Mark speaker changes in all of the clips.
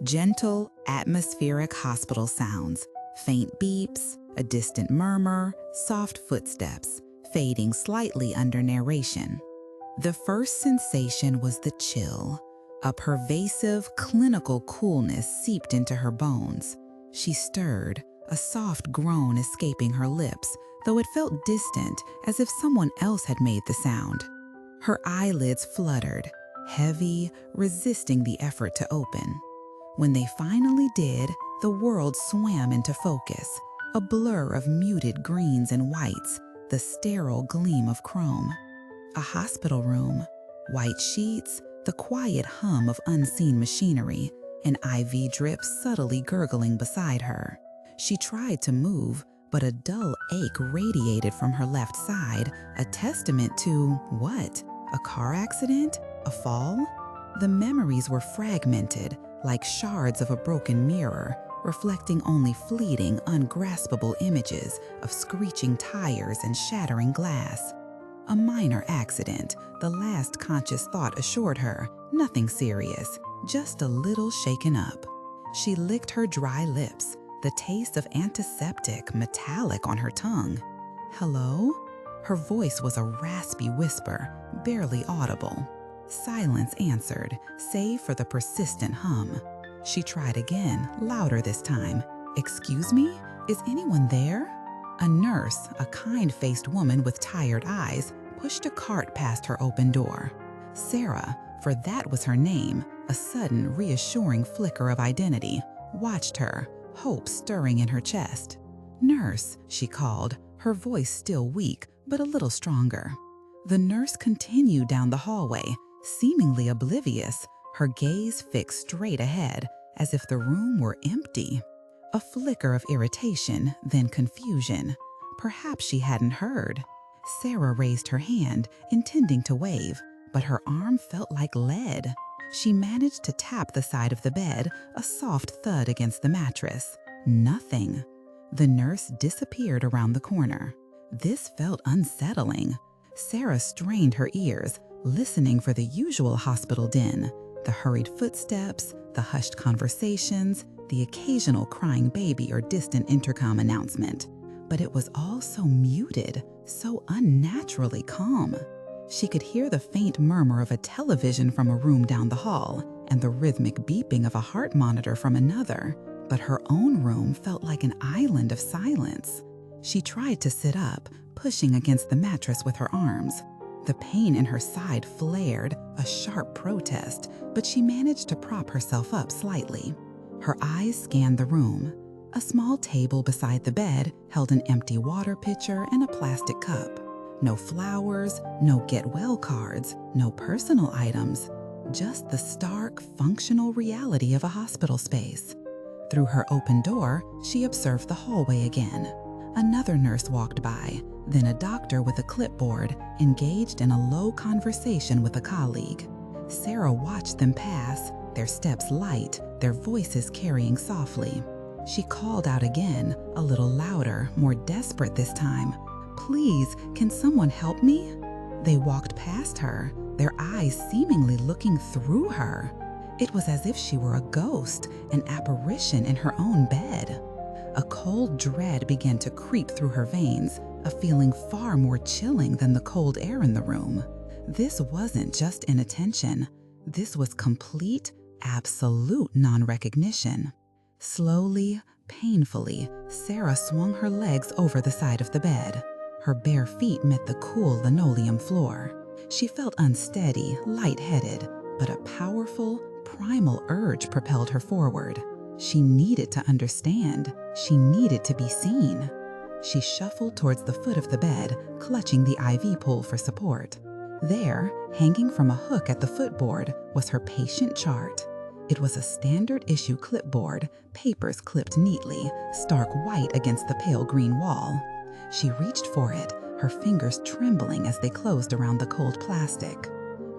Speaker 1: Gentle, atmospheric hospital sounds, faint beeps, a distant murmur, soft footsteps, fading slightly under narration. The first sensation was the chill. A pervasive, clinical coolness seeped into her bones. She stirred, a soft groan escaping her lips, though it felt distant, as if someone else had made the sound. Her eyelids fluttered, heavy, resisting the effort to open. When they finally did, the world swam into focus, a blur of muted greens and whites, the sterile gleam of chrome. A hospital room, white sheets, the quiet hum of unseen machinery, an IV drip subtly gurgling beside her. She tried to move, but a dull ache radiated from her left side, a testament to what? A car accident? A fall? The memories were fragmented, like shards of a broken mirror, reflecting only fleeting, ungraspable images of screeching tires and shattering glass. A minor accident, the last conscious thought assured her, nothing serious, just a little shaken up. She licked her dry lips, the taste of antiseptic metallic on her tongue. Hello? Her voice was a raspy whisper, barely audible. Silence answered, save for the persistent hum. She tried again, louder this time. Excuse me? Is anyone there? A nurse, a kind-faced woman with tired eyes, pushed a cart past her open door. Sarah, for that was her name, a sudden, reassuring flicker of identity, watched her, hope stirring in her chest. Nurse, she called, her voice still weak, but a little stronger. The nurse continued down the hallway, seemingly oblivious, her gaze fixed straight ahead, as if the room were empty. A flicker of irritation, then confusion. Perhaps she hadn't heard. Sarah raised her hand, intending to wave, but her arm felt like lead. She managed to tap the side of the bed, a soft thud against the mattress. Nothing. The nurse disappeared around the corner. This felt unsettling. Sarah strained her ears, listening for the usual hospital din, the hurried footsteps, the hushed conversations, the occasional crying baby or distant intercom announcement. But it was all so muted, so unnaturally calm. She could hear the faint murmur of a television from a room down the hall and the rhythmic beeping of a heart monitor from another, but her own room felt like an island of silence. She tried to sit up, pushing against the mattress with her arms. The pain in her side flared, a sharp protest, but she managed to prop herself up slightly. Her eyes scanned the room. A small table beside the bed held an empty water pitcher and a plastic cup. No flowers, no get well cards, no personal items, just the stark, functional reality of a hospital space. Through her open door, she observed the hallway again. Another nurse walked by, then a doctor with a clipboard, engaged in a low conversation with a colleague. Sarah watched them pass, their steps light, their voices carrying softly. She called out again, a little louder, more desperate this time. Please, can someone help me? They walked past her, their eyes seemingly looking through her. It was as if she were a ghost, an apparition in her own bed. A cold dread began to creep through her veins, a feeling far more chilling than the cold air in the room. This wasn't just inattention. This was complete, absolute non-recognition. Slowly, painfully, Sarah swung her legs over the side of the bed. Her bare feet met the cool linoleum floor. She felt unsteady, lightheaded, but a powerful, primal urge propelled her forward. She needed to understand. She needed to be seen. She shuffled towards the foot of the bed, clutching the IV pole for support. There, hanging from a hook at the footboard, was her patient chart. It was a standard-issue clipboard, papers clipped neatly, stark white against the pale green wall. She reached for it, her fingers trembling as they closed around the cold plastic.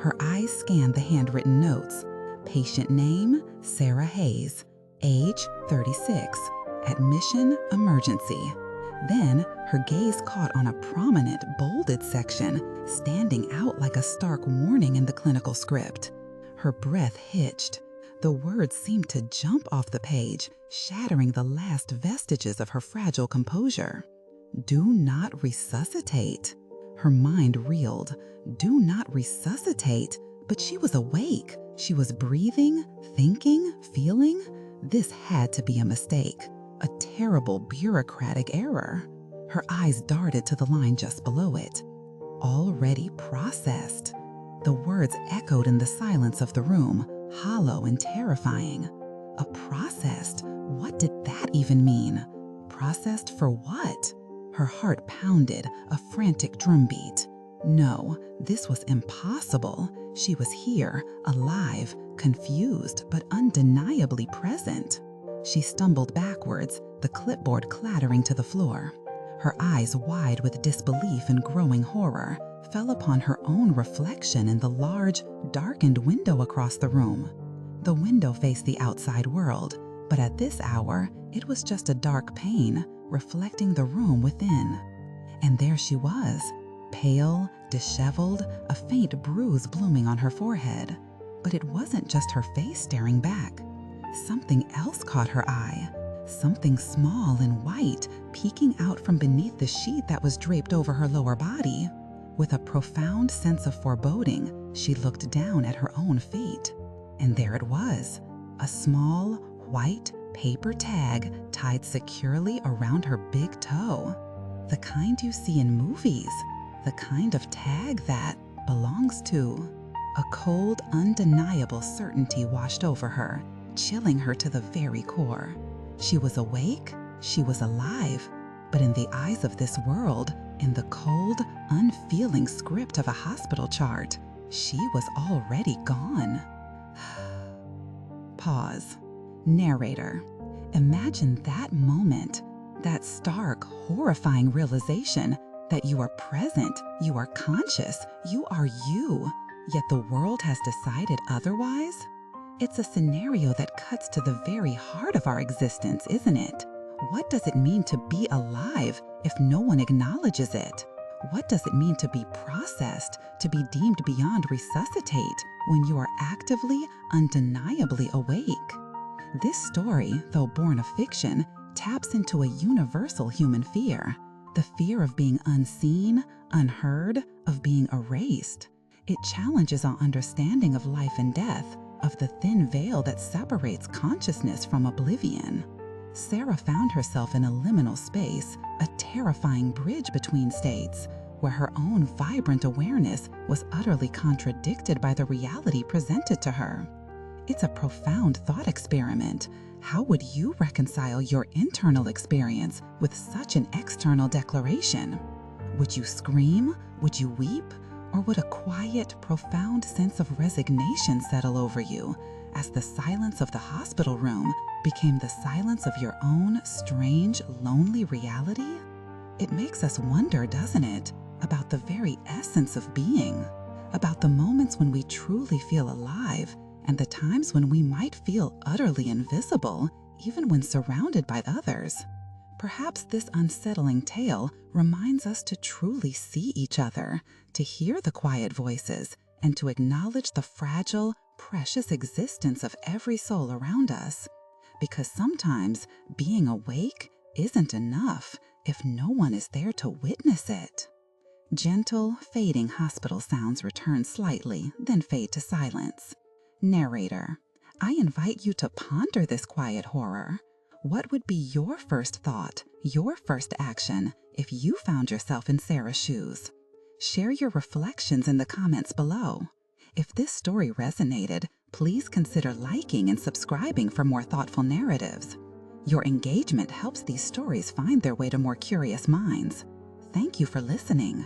Speaker 1: Her eyes scanned the handwritten notes. Patient name, Sarah Hayes. Age, 36. Admission, emergency. Then, her gaze caught on a prominent, bolded section, standing out like a stark warning in the clinical script. Her breath hitched. The words seemed to jump off the page, shattering the last vestiges of her fragile composure. Do not resuscitate. Her mind reeled. Do not resuscitate. But she was awake. She was breathing, thinking, feeling. This had to be a mistake, a terrible bureaucratic error. Her eyes darted to the line just below it. Already processed. The words echoed in the silence of the room, hollow and terrifying. A processed? What did that even mean? Processed for what? Her heart pounded, a frantic drumbeat. No, this was impossible. She was here, alive, confused, but undeniably present. She stumbled backwards, the clipboard clattering to the floor. Her eyes, wide with disbelief and growing horror, fell upon her own reflection in the large, darkened window across the room. The window faced the outside world, but at this hour, it was just a dark pane, reflecting the room within. And there she was, pale, disheveled, a faint bruise blooming on her forehead. But it wasn't just her face staring back. Something else caught her eye. Something small and white peeking out from beneath the sheet that was draped over her lower body. With a profound sense of foreboding, she looked down at her own feet. And there it was, a small, white paper tag tied securely around her big toe. The kind you see in movies, the kind of tag that belongs to. A cold, undeniable certainty washed over her, chilling her to the very core. She was awake, she was alive, but in the eyes of this world, in the cold, unfeeling script of a hospital chart, she was already gone. Pause. Narrator. Imagine that moment, that stark, horrifying realization that you are present, you are conscious, you are you, yet the world has decided otherwise? It's a scenario that cuts to the very heart of our existence, isn't it? What does it mean to be alive if no one acknowledges it? What does it mean to be processed, to be deemed beyond resuscitate when you are actively, undeniably awake? This story, though born of fiction, taps into a universal human fear, the fear of being unseen, unheard, of being erased. It challenges our understanding of life and death, of the thin veil that separates consciousness from oblivion. Sarah found herself in a liminal space, a terrifying bridge between states, where her own vibrant awareness was utterly contradicted by the reality presented to her. It's a profound thought experiment. How would you reconcile your internal experience with such an external declaration? Would you scream? Would you weep? Or would a quiet, profound sense of resignation settle over you as the silence of the hospital room became the silence of your own strange, lonely reality? It makes us wonder, doesn't it, about the very essence of being, about the moments when we truly feel alive and the times when we might feel utterly invisible, even when surrounded by others. Perhaps this unsettling tale reminds us to truly see each other, to hear the quiet voices, and to acknowledge the fragile, precious existence of every soul around us. Because sometimes being awake isn't enough if no one is there to witness it. Gentle, fading hospital sounds return slightly, then fade to silence. Narrator, I invite you to ponder this quiet horror. What would be your first thought, your first action, if you found yourself in Sarah's shoes? Share your reflections in the comments below. If this story resonated, please consider liking and subscribing for more thoughtful narratives. Your engagement helps these stories find their way to more curious minds. Thank you for listening.